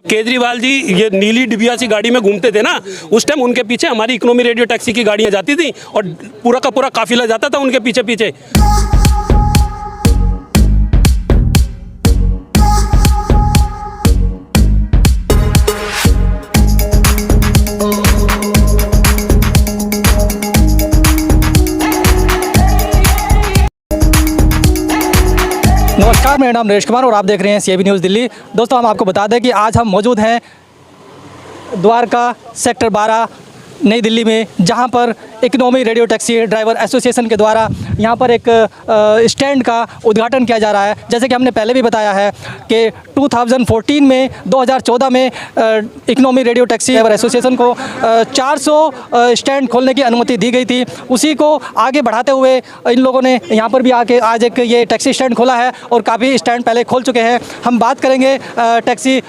केजरीवाल जी ये नीली डिबिया सी गाड़ी में घूमते थे ना, उस टाइम उनके पीछे हमारी इकोनॉमी रेडियो टैक्सी की गाड़ियां जाती थी और पूरा का पूरा काफिला जाता था उनके पीछे पीछे। नमस्कार, मेरा नाम नरेश कुमार और आप देख रहे हैं CIB न्यूज़ दिल्ली। दोस्तों, हम आपको बता दें कि आज हम मौजूद हैं द्वारका सेक्टर 12 नई दिल्ली में, जहां पर economy radio taxi driver association के द्वारा यहां पर एक स्टैंड का उद्घाटन किया जा रहा है। जैसे कि हमने पहले भी बताया है कि 2014 में 2014 में economy radio taxi driver association को 400 स्टैंड खोलने की अनुमति दी गई थी। उसी को आगे बढ़ाते हुए इन लोगों ने यहां पर भी आके आज एक ये टैक्सी स्टैंड खोला है और काफ़ी स्टैंड पहले खोल चुके हैं। हम बात करेंगे टैक्सी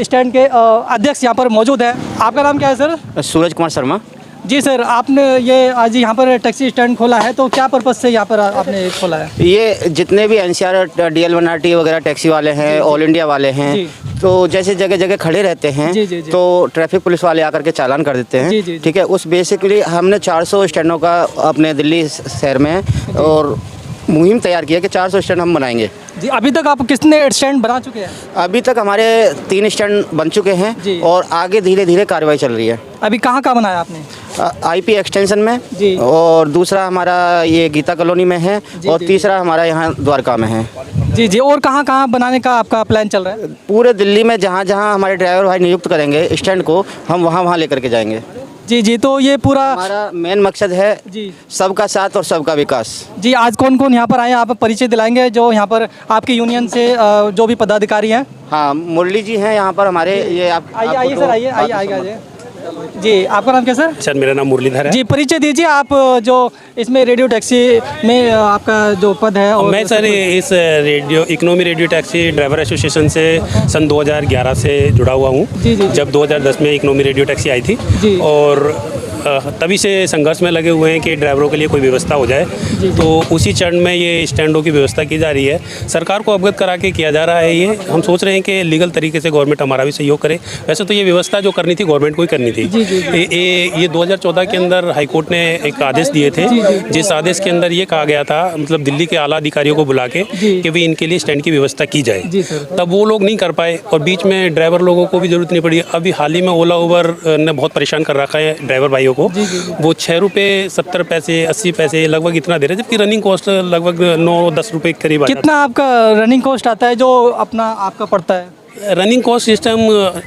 स्टैंड के अध्यक्ष यहाँ पर मौजूद है। आपका नाम क्या है सर? सूरज कुमार शर्मा। जी सर, आपने ये आज यहाँ पर टैक्सी स्टैंड खोला है, तो क्या पर्पज़ से यहाँ पर आपने खोला है? ये जितने भी NCR DL1RT वगैरह टैक्सी वाले हैं, ऑल इंडिया वाले हैं, तो जैसे जगह जगह खड़े रहते हैं तो ट्रैफिक पुलिस वाले आकर के चालान कर देते हैं। ठीक है, उस बेसिकली हमने 400 स्टैंडों का अपने दिल्ली शहर में और मुहिम तैयार किया कि 400 स्टैंड हम बनाएंगे। जी, अभी तक आप कितने स्टैंड बना चुके हैं? अभी तक हमारे 3 स्टैंड बन चुके हैं और आगे धीरे धीरे कार्रवाई चल रही है। अभी कहाँ कहाँ बनाया आपने? IP एक्सटेंशन में और दूसरा हमारा ये गीता कॉलोनी में है और तीसरा हमारा यहाँ द्वारका में है। जी जी, और कहाँ कहाँ बनाने का आपका प्लान चल रहा है? पूरे दिल्ली में जहाँ जहाँ हमारे ड्राइवर भाई नियुक्त करेंगे स्टैंड को, हम वहाँ वहाँ लेकर के जाएंगे। जी जी, तो ये पूरा हमारा मेन मकसद है जी सबका साथ और सबका विकास। जी, आज कौन कौन यहाँ पर आए, आप परिचय दिलाएंगे जो यहाँ पर आपकी यूनियन से जो भी पदाधिकारी हैं? हाँ, मुरली जी हैं यहाँ पर हमारे। ये आप आइए सर, आइए। जी, आपका नाम क्या सर? सर, मेरा नाम मुरलीधर है। जी, परिचय दीजिए आप, जो इसमें रेडियो टैक्सी में आपका जो पद है। और मैं सर इस economy radio taxi driver association से सन 2011 से जुड़ा हुआ हूँ। जब 2010 में इकोनॉमी रेडियो टैक्सी आई थी और तभी से संघर्ष में लगे हुए हैं कि ड्राइवरों के लिए कोई व्यवस्था हो जाए। तो उसी चरण में ये स्टैंडों की व्यवस्था की जा रही है, सरकार को अवगत करा के किया जा रहा है। ये हम सोच रहे हैं कि लीगल तरीके से गवर्नमेंट हमारा भी सहयोग करे। वैसे तो ये व्यवस्था जो करनी थी गवर्नमेंट को ही करनी थी। ये 2014 के अंदर हाईकोर्ट ने एक आदेश दिए थे, जिस आदेश के अंदर ये कहा गया था, मतलब दिल्ली के आला अधिकारियों को बुला के कि भाई इनके लिए स्टैंड की व्यवस्था की जाए। तब वो लोग नहीं कर पाए और बीच में ड्राइवर लोगों को भी जरूरत नहीं पड़ी। अभी हाल ही में ओला उबर ने बहुत परेशान कर रखा है ड्राइवर भाइयों को। वो 6 रुपये 70 पैसे 80 पैसे लगभग इतना दे रहे हैं, जबकि रनिंग कॉस्ट लगभग 9-10 रुपये के करीब। कितना आपका रनिंग कॉस्ट आता है जो अपना आपका पड़ता है? रनिंग कॉस्ट सिस्टम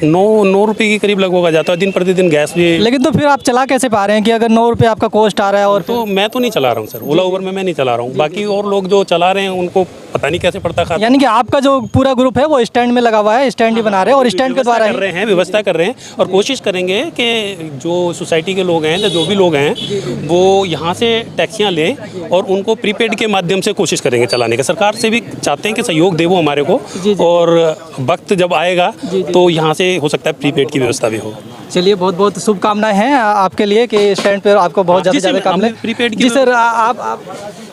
9 रुपये के करीब लगभग आ जाता है दिन प्रतिदिन गैस भी। लेकिन तो फिर आप चला कैसे पा रहे हैं कि अगर 9 रुपये आपका कॉस्ट आ रहा है? और तो मैं तो नहीं चला रहा हूँ सर, ओला उबर में मैं नहीं चला रहा हूँ। बाकी और लोग जो चला रहे हैं उनको पता नहीं कैसे पड़ता खाता। यानी कि आपका जो पूरा ग्रुप है वो स्टैंड में लगा हुआ है, स्टैंड ही बना रहे हैं और स्टैंड के द्वारा व्यवस्था कर रहे हैं और कोशिश करेंगे कि जो सोसाइटी के लोग हैं, जो भी लोग हैं, वो यहाँ से टैक्सियाँ लें और उनको प्रीपेड के माध्यम से कोशिश करेंगे चलाने का। सरकार से भी चाहते हैं कि सहयोग दे वो हमारे को, और वक्त जब आएगा तो यहाँ से हो सकता है प्रीपेड की व्यवस्था भी हो। चलिए, बहुत बहुत शुभकामनाएं हैं आपके लिए कि स्टैंड पर आपको बहुत ज़्यादा काम है। प्रीपेड जी सर, आप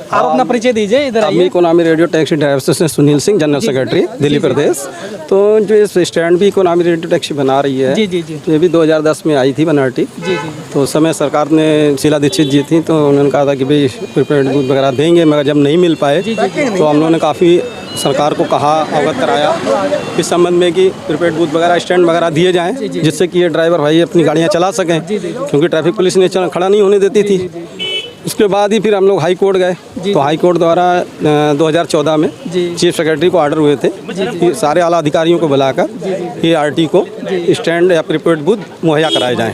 अपना परिचय दीजिए, इधर आइए। Economy radio taxi driver association Sunil Singh, general secretary Delhi Pradesh. तो जो इस स्टैंड भी इकोनॉमी रेडियो टैक्सी बना रही है, तो ये भी 2010 में आई थी बनारटी। तो उस समय सरकार ने शीला दीक्षित जी थी, तो उन्होंने कहा था कि भाई प्रीपेड बूथ वगैरह देंगे, मगर जब नहीं मिल पाए तो हम लोगों ने काफ़ी सरकार को कहा, अवगत कराया इस संबंध में कि प्रीपेड बूथ वगैरह स्टैंड वगैरह दिए जाएं, जिससे कि ये ड्राइवर भाई अपनी गाड़ियाँ चला सकें, क्योंकि ट्रैफिक पुलिस ने खड़ा नहीं होने देती थी। उसके बाद ही फिर हम लोग हाई कोर्ट गए, तो हाई कोर्ट द्वारा 2014 में चीफ सेक्रेटरी को ऑर्डर हुए थे कि सारे आला अधिकारियों को बुलाकर ये RT को स्टैंड या प्रीपेड बूथ मुहैया कराए जाएं।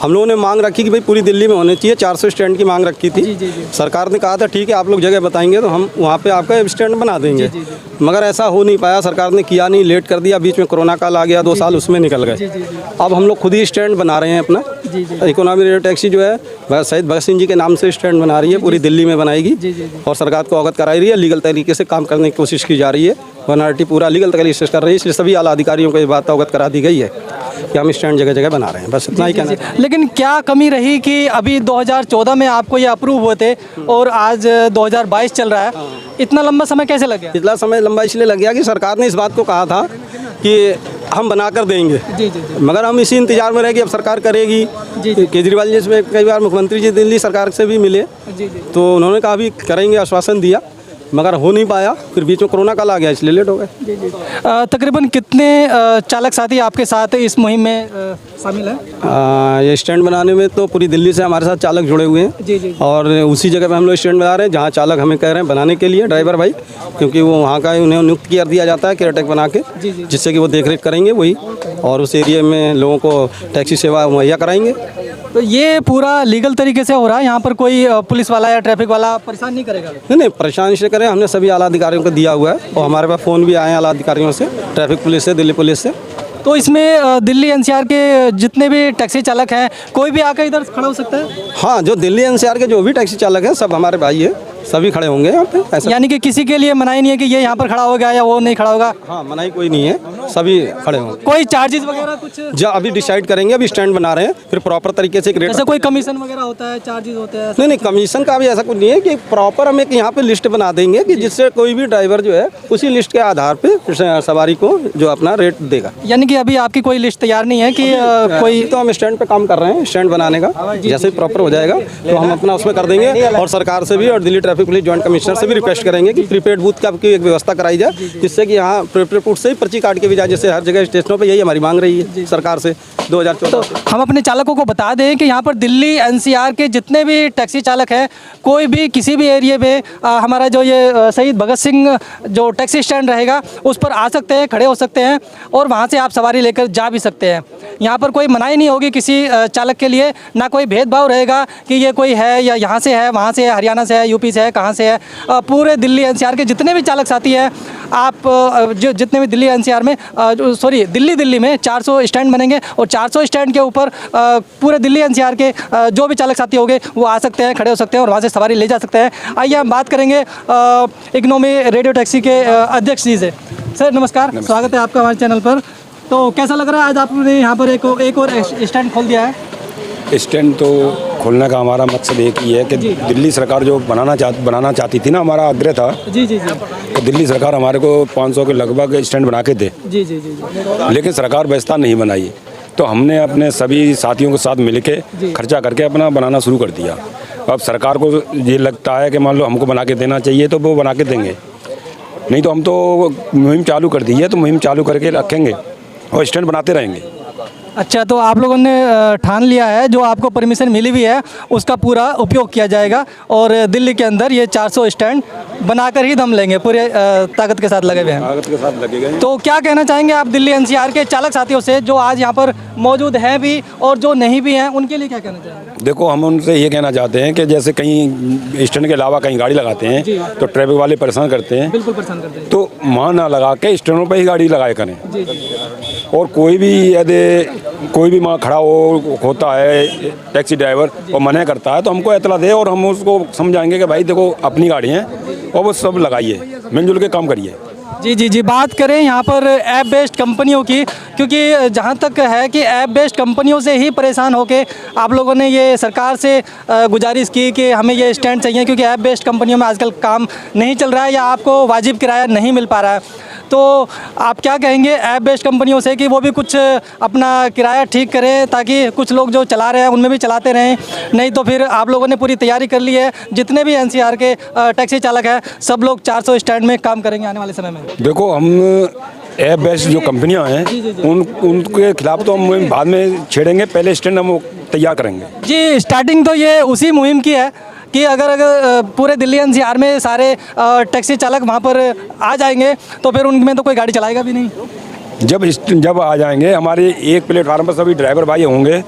हम लोगों ने मांग रखी कि भाई पूरी दिल्ली में होने चाहिए, 400 स्टैंड की मांग रखी थी। सरकार ने कहा था ठीक है, आप लोग जगह बताएंगे तो हम वहाँ पे आपका स्टैंड बना देंगे, मगर ऐसा हो नहीं पाया। सरकार ने किया नहीं, लेट कर दिया, बीच में कोरोना काल आ गया, 2 साल उसमें निकल गए। अब हम लोग खुद ही स्टैंड बना रहे हैं अपना। इकोनॉमी रेडियो टैक्सी जो है शहीद भगत सिंह जी के नाम से स्टैंड बना रही है, पूरी दिल्ली में बनाएगी और सरकार को अवगत कराई रही है। लीगल तरीके से काम करने की कोशिश की जा रही है, वनआरटी पूरा लीगल तरीके से कर रही है, इसलिए सभी आला अधिकारियों को ये बात अवगत करा दी गई है कि हम स्टैंड जगह जगह बना रहे हैं। बस इतना ही कहना है। लेकिन क्या कमी रही कि अभी 2014 में आपको ये अप्रूव हुए थे और आज 2022 चल रहा है, इतना लंबा समय कैसे लग गया? इतना समय लंबा इसलिए लग गया कि सरकार ने इस बात को कहा था कि हम बना कर देंगे। जी जी जी मगर हम इसी इंतजार में रहे कि अब सरकार करेगी। केजरीवाल जी इसमें कई बार मुख्यमंत्री जी दिल्ली सरकार से भी मिले, तो उन्होंने कहा भी करेंगे, आश्वासन दिया, मगर हो नहीं पाया। फिर बीच में कोरोना काल आ गया, इसलिए लेट हो गए। तकरीबन कितने चालक साथी आपके साथ इस मुहिम में शामिल हैं? ये स्टैंड बनाने में तो पूरी दिल्ली से हमारे साथ चालक जुड़े हुए हैं। जी जी और उसी जगह पे हम लोग स्टैंड बना रहे हैं जहाँ चालक हमें कह रहे हैं बनाने के लिए, ड्राइवर भाई, क्योंकि वो वहाँ का उन्हें नियुक्त कर दिया जाता है केयरटेक बना के, जिससे कि वो देख रेख करेंगे वही, और उस एरिया में लोगों को टैक्सी सेवा मुहैया कराएंगे। तो ये पूरा लीगल तरीके से हो रहा है, यहाँ पर कोई पुलिस वाला या ट्रैफिक वाला परेशान नहीं करेगा? नहीं, परेशान से करें, हमने सभी आला अधिकारियों को दिया हुआ है और हमारे पास फ़ोन भी आए हैं आला अधिकारियों से, ट्रैफिक पुलिस से, दिल्ली पुलिस से। तो इसमें दिल्ली एनसीआर के जितने भी टैक्सी चालक हैं, कोई भी आकर इधर खड़ा हो सकता है? हाँ, जो दिल्ली एनसीआर के जो भी टैक्सी चालक हैं सब हमारे भाई है, सभी खड़े होंगे यहाँ पे। ऐसा यानी कि किसी के लिए मनाही नहीं है कि ये यहाँ पर खड़ा होगा या वो नहीं खड़ा होगा? हाँ, मनाही कोई नहीं है, सभी खड़े होंगे। कोई चार्जेस वगैरह कुछ जो अभी डिसाइड करेंगे, अभी स्टैंड बना रहे हैं, फिर प्रॉपर तरीके से एक रेट। जैसे कोई कमीशन वगैरह होता है, चार्जेस होते हैं? नहीं, कमीशन का भी ऐसा कुछ नहीं है कि प्रॉपर हम एक यहाँ पे लिस्ट बना देंगे कि जिससे कोई भी ड्राइवर जो है उसी लिस्ट के आधार पे सवारी को जो अपना रेट देगा। यानी कि अभी आपकी कोई लिस्ट तैयार नहीं है कि कोई? तो हम स्टैंड पे काम कर रहे हैं, स्टैंड बनाने का, जैसे प्रॉपर हो जाएगा तो हम अपना उसमें कर देंगे। और सरकार से भी और Delhi traffic police joint commissioner से भी रिक्वेस्ट करेंगे कि प्रीपेड बूथ का की एक व्यवस्था कराई जाए, जिससे कि यहाँ प्रीपेड बूथ से ही पर्ची काट के भी जाए, जैसे हर जगह स्टेशनों पे यही हमारी मांग रही है सरकार से 2014 से। हम अपने चालकों को बता दें कि यहाँ पर दिल्ली एनसीआर के जितने भी टैक्सी चालक हैं, कोई भी किसी भी एरिया में हमारा जो ये शहीद भगत सिंह जो टैक्सी स्टैंड रहेगा उस पर आ सकते हैं, खड़े हो सकते हैं और वहाँ से आप सवारी लेकर जा भी सकते हैं। यहाँ पर कोई मनाही नहीं होगी किसी चालक के लिए, ना कोई भेदभाव रहेगा कि ये कोई है या यहाँ से है, वहाँ से है, हरियाणा से है, यूपी से है, कहाँ से है। पूरे दिल्ली एनसीआर के जितने भी चालक साथी हैं, आप जो जितने भी दिल्ली एनसीआर में दिल्ली में 400 स्टैंड बनेंगे और 400 स्टैंड के ऊपर पूरे दिल्ली एनसीआर के जो भी चालक साथी होंगे वो आ सकते हैं, खड़े हो सकते हैं और वहाँ से सवारी ले जा सकते हैं। आइए हम बात करेंगे इकोनॉमी रेडियो टैक्सी के अध्यक्ष जी से। सर नमस्कार, स्वागत है आपका हमारे चैनल पर। तो कैसा लग रहा है आज आपने यहाँ पर एक और स्टैंड खोल दिया है? स्टैंड तो खोलने का हमारा मकसद एक ही है कि दिल्ली सरकार जो बनाना चाहती थी ना, हमारा आग्रह था जी जी जी, तो दिल्ली सरकार हमारे को 500 के लगभग स्टैंड बना के दे, जी जी जी जी, लेकिन सरकार व्यवस्था नहीं बनाई। तो हमने अपने सभी साथियों के साथ मिलके खर्चा करके अपना बनाना शुरू कर दिया। अब सरकार को ये लगता है कि मान लो हमको बना के देना चाहिए तो वो बना के देंगे, नहीं तो हम तो मुहिम चालू कर दी है, तो मुहिम चालू करके रखेंगे और स्टैंड बनाते रहेंगे। अच्छा, तो आप लोगों ने ठान लिया है, जो आपको परमिशन मिली हुई है उसका पूरा उपयोग किया जाएगा और दिल्ली के अंदर ये 400 स्टैंड बनाकर ही दम लेंगे, पूरे ताकत के साथ लगे हुए हैं। ताकत के साथ लगे गए। तो क्या कहना चाहेंगे आप दिल्ली एनसीआर के चालक साथियों से जो आज यहाँ पर मौजूद हैं भी और जो नहीं भी हैं, उनके लिए क्या कहना चाहेंगे? देखो, हम उनसे ये कहना चाहते हैं कि जैसे कहीं स्टैंड के अलावा कहीं गाड़ी लगाते हैं तो ट्रैफिक वाले परेशान करते हैं, बिल्कुल परेशान करते हैं, तो वहाँ ना लगा के स्टैंडों पर ही गाड़ी लगाए करें। जी जी, और कोई भी यदि कोई भी वहाँ खड़ा होता है टैक्सी ड्राइवर और मना करता है तो हमको इतला दे और हम उसको समझाएंगे कि भाई देखो अपनी गाड़ी है और वो सब लगाइए, मिलजुल के काम करिए। जी जी जी, बात करें यहाँ पर ऐप बेस्ड कंपनियों की, क्योंकि जहाँ तक है कि ऐप बेस्ड कंपनियों से ही परेशान होके आप लोगों ने ये सरकार से गुजारिश की कि हमें ये स्टैंड चाहिए, क्योंकि ऐप बेस्ड कंपनियों में आजकल काम नहीं चल रहा है या आपको वाजिब किराया नहीं मिल पा रहा है। तो आप क्या कहेंगे ऐप बेस्ड कंपनियों से कि वो भी कुछ अपना किराया ठीक करें, ताकि कुछ लोग जो चला रहे हैं उनमें भी चलाते रहें, नहीं तो फिर आप लोगों ने पूरी तैयारी कर ली है, जितने भी एनसीआर के टैक्सी चालक हैं सब लोग 400 स्टैंड में काम करेंगे आने वाले समय में? देखो, हम ऐप बेस्ड जो कंपनियां हैं उनके खिलाफ तो हम बाद में छेड़ेंगे, पहले स्टैंड हम तैयार करेंगे। जी, स्टार्टिंग तो ये उसी मुहिम की है कि अगर पूरे दिल्ली एनसीआर में सारे टैक्सी चालक वहाँ पर आ जाएंगे तो फिर उनमें तो कोई गाड़ी चलाएगा भी नहीं। जब आ जाएंगे हमारे एक प्लेटफार्म पर सभी ड्राइवर भाई होंगे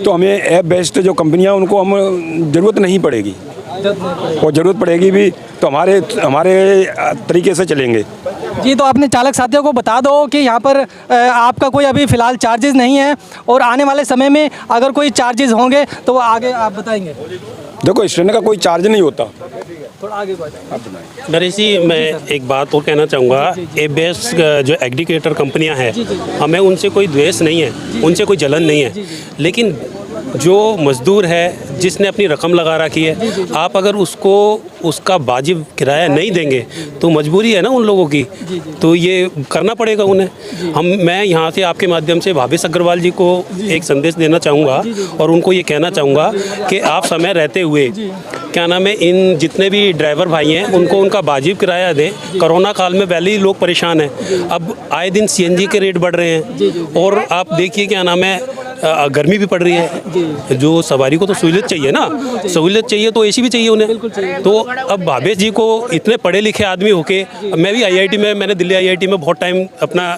तो हमें ऐप बेस्ड जो कंपनियां उनको हम ज़रूरत नहीं पड़ेगी, और ज़रूरत पड़ेगी भी तो हमारे तरीके से चलेंगे। जी, तो अपने चालक साथियों को बता दो कि यहाँ पर आपका कोई अभी फ़िलहाल चार्जेस नहीं है और आने वाले समय में अगर कोई चार्जेस होंगे तो वो आगे आप बताएंगे। देखो, स्टैंड का कोई चार्ज नहीं होता। थोड़ा आगे नरेश जी, मैं एक बात और कहना चाहूँगा, ऐप बेस्ड जो एग्रीगेटर कंपनियां हैं, हमें उनसे कोई द्वेष नहीं है, उनसे कोई जलन नहीं है, लेकिन जो मजदूर है जिसने अपनी रकम लगा रखी है, आप अगर उसको उसका वाजिब किराया नहीं देंगे तो मजबूरी है ना उन लोगों की, तो ये करना पड़ेगा उन्हें। मैं यहाँ से आपके माध्यम से भावेश अग्रवाल जी को एक संदेश देना चाहूँगा और उनको ये कहना चाहूँगा कि आप समय रहते हुए क्या नाम है, इन जितने भी ड्राइवर भाई हैं उनको उनका वाजिब किराया दें। कोरोना काल में पहले ही लोग परेशान हैं, अब आए दिन सीएनजी के रेट बढ़ रहे हैं और आप देखिए क्या नाम है, गर्मी भी पड़ रही है। जो सवारी को तो सहूलियत चाहिए ना, सहूलियत चाहिए तो एसी भी चाहिए उन्हें। तो अब भावेश जी को इतने पढ़े लिखे आदमी होके, मैं भी आईआईटी में, मैंने दिल्ली आईआईटी में बहुत टाइम अपना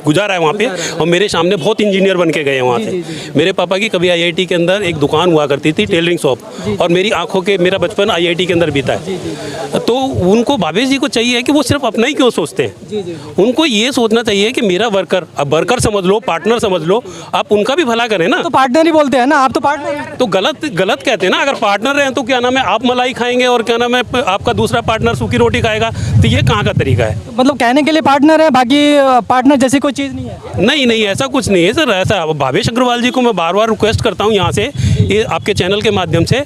गुजारा है वहाँ पे, और मेरे सामने बहुत इंजीनियर बन के गए हैं वहाँ से। मेरे पापा की कभी आईआईटी के अंदर एक दुकान हुआ करती थी, टेलरिंग शॉप, और मेरी आंखों के मेरा बचपन आईआईटी के अंदर बीता है। तो उनको भावेश जी को चाहिए कि वो सिर्फ अपना ही क्यों सोचते हैं, उनको ये सोचना चाहिए कि मेरा वर्कर, अब वर्कर समझ लो, पार्टनर समझ लो, आप उनका भी भला करें ना। तो पार्टनर ही बोलते हैं ना, आप तो पार्टनर। तो गलत कहते हैं ना, अगर पार्टनर हैं तो क्या नाम है, आप मलाई खाएंगे और क्या नाम है आपका दूसरा पार्टनर सूखी रोटी खाएगा, तो ये कहाँ का तरीका है? मतलब कहने के लिए पार्टनर है, बाकी पार्टनर जैसी कोई चीज़ नहीं है। नहीं, ऐसा कुछ नहीं है सर। ऐसा भावेश अग्रवाल जी को मैं बार बार रिक्वेस्ट करता हूँ यहाँ से, ये आपके चैनल के माध्यम से,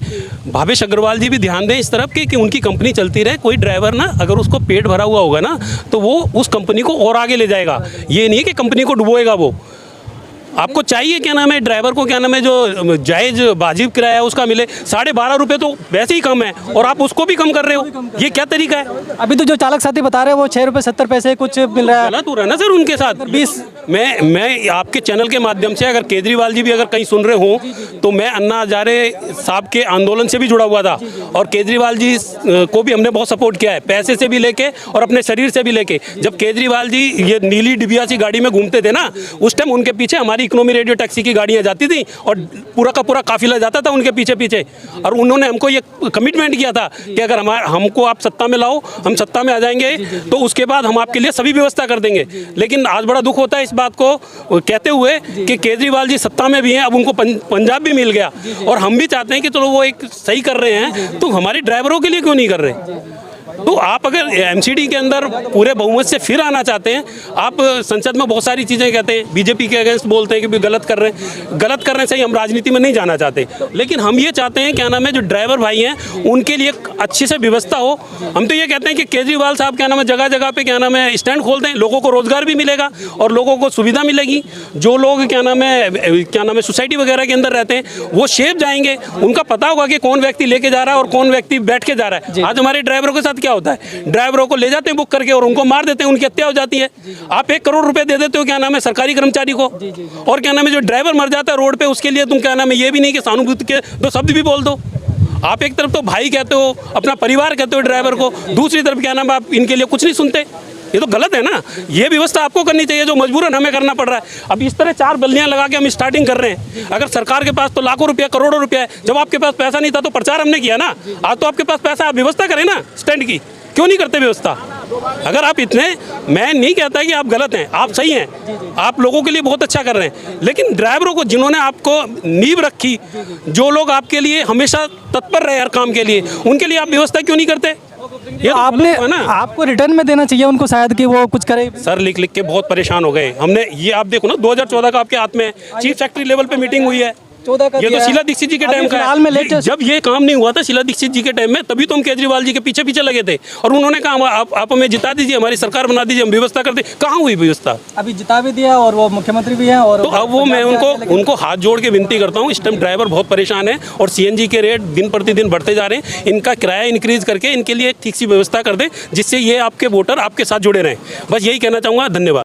भावेश अग्रवाल जी भी ध्यान दें इस तरफ कि उनकी कंपनी चलती रहे। कोई ड्राइवर ना अगर उसको पेट भरा हुआ होगा ना तो वो उस कंपनी को और आगे ले जाएगा, ये नहीं कि कंपनी को डुबोएगा वो। आपको चाहिए क्या नाम है, ड्राइवर को क्या नाम है, जो जायज़ वाजिब किराया है उसका मिले। 12.5 रुपये तो वैसे ही कम है और आप उसको भी कम कर रहे हो, ये क्या तरीका है? अभी तो जो चालक साथी बता रहे हैं वो 6 रुपये 70 पैसे कुछ मिल रहा है। गलत हो रहा है ना सर उनके साथ। 20 मैं आपके चैनल के माध्यम से, अगर केजरीवाल जी भी अगर कहीं सुन रहे हो, तो मैं अन्ना हजारे साहब के आंदोलन से भी जुड़ा हुआ था और केजरीवाल जी को भी हमने बहुत सपोर्ट किया है, पैसे से भी लेके और अपने शरीर से भी लेके। जब केजरीवाल जी ये नीली डिबिया सी गाड़ी में घूमते थे ना, उस टाइम उनके पीछे हमारी इकोनॉमी रेडियो टैक्सी की गाड़ियां जाती थी और पूरा का पूरा काफिला जाता था उनके पीछे पीछे। और उन्होंने हमको ये कमिटमेंट किया था कि अगर हमको आप सत्ता में लाओ, हम सत्ता में आ जाएंगे तो उसके बाद हम आपके लिए सभी व्यवस्था कर देंगे। लेकिन आज बड़ा दुख होता है इस बात को कहते हुए कि केजरीवाल जी सत्ता में भी हैं, अब उनको पंजाब भी मिल गया और हम भी चाहते हैं कि चलो वो एक सही कर रहे हैं, तो हमारे ड्राइवरों के लिए क्यों नहीं कर रहे? तो आप अगर एमसीडी के अंदर पूरे बहुमत से फिर आना चाहते हैं, आप संसद में बहुत सारी चीज़ें कहते हैं, बीजेपी के अगेंस्ट बोलते हैं कि भी गलत कर रहे हैं सही, हम राजनीति में नहीं जाना चाहते, लेकिन हम ये चाहते हैं क्या नाम है, जो ड्राइवर भाई हैं उनके लिए अच्छी से व्यवस्था हो। हम तो ये कहते हैं कि केजरीवाल साहब क्या नाम है जगह जगह पे क्या नाम है स्टैंड खोल दें, लोगों को रोजगार भी मिलेगा और लोगों को सुविधा मिलेगी। जो लोग क्या नाम है सोसाइटी वगैरह के अंदर रहते हैं वो सेफ जाएंगे, उनका पता होगा कि कौन व्यक्ति लेके जा रहा है और कौन व्यक्ति बैठ के जा रहा है। आज हमारे ड्राइवरों के साथ क्या होता है, ड्राइवरों को ले जाते हैं बुक करके और उनको मार देते हैं, उनकी हत्या हो जाती है। आप 1 करोड़ रुपए दे देते हो क्या नाम है सरकारी कर्मचारी को, और क्या नाम है जो ड्राइवर मर जाता है रोड पे उसके लिए तुम क्या नाम है ये भी नहीं कि सहानुभूति के 2 शब्द भी बोल दो। आप एक तरफ तो भाई कहते हो, अपना परिवार कहते हो ड्राइवर को, दूसरी तरफ क्या नाम है आप इनके लिए कुछ नहीं सुनते। ये तो गलत है ना, ये व्यवस्था आपको करनी चाहिए जो मजबूरन हमें करना पड़ रहा है। अब इस तरह 4 बल्लियां लगा के हम स्टार्टिंग कर रहे हैं। अगर सरकार के पास तो लाखों रुपया करोड़ों रुपया है, जब आपके पास पैसा नहीं था तो प्रचार हमने किया ना, आज तो आपके पास पैसा, आप व्यवस्था करें ना स्टैंड की, क्यों नहीं करते व्यवस्था? अगर आप इतने, मैं नहीं कहता कि आप गलत हैं, आप सही हैं, आप लोगों के लिए बहुत अच्छा कर रहे हैं, लेकिन ड्राइवरों को जिन्होंने आपको नींव रखी, जो लोग आपके लिए हमेशा तत्पर रहे हर काम के लिए, उनके लिए आप व्यवस्था क्यों नहीं करते? ये आपने आपको रिटर्न में देना चाहिए उनको शायद कि वो कुछ करे। सर लिख के बहुत परेशान हो गए हमने। ये आप देखो ना 2014 का आपके हाथ में चीफ सेक्रेटरी लेवल पे मीटिंग हुई है, 14 का ये तो शीला दीक्षित जी के टाइम का है। जब ये काम नहीं हुआ था शीला दीक्षित जी के टाइम में, तभी तो हम केजरीवाल जी के पीछे पीछे लगे थे और उन्होंने कहा आप हमें जिता दीजिए, हमारी सरकार बना दीजिए, हम व्यवस्था कर दे। कहाँ हुई व्यवस्था? अभी जिता भी दिया और वो मुख्यमंत्री भी हैं। और तो अब वो मैं उनको हाथ जोड़ के विनती करता हूँ, इस टाइम ड्राइवर बहुत परेशान है और सीएनजी के रेट दिन प्रतिदिन बढ़ते जा रहे हैं, इनका किराया इंक्रीज करके इनके लिए एक ठीक सी व्यवस्था कर दें जिससे ये आपके वोटर आपके साथ जुड़े रहें। बस यही कहना चाहूँगा, धन्यवाद।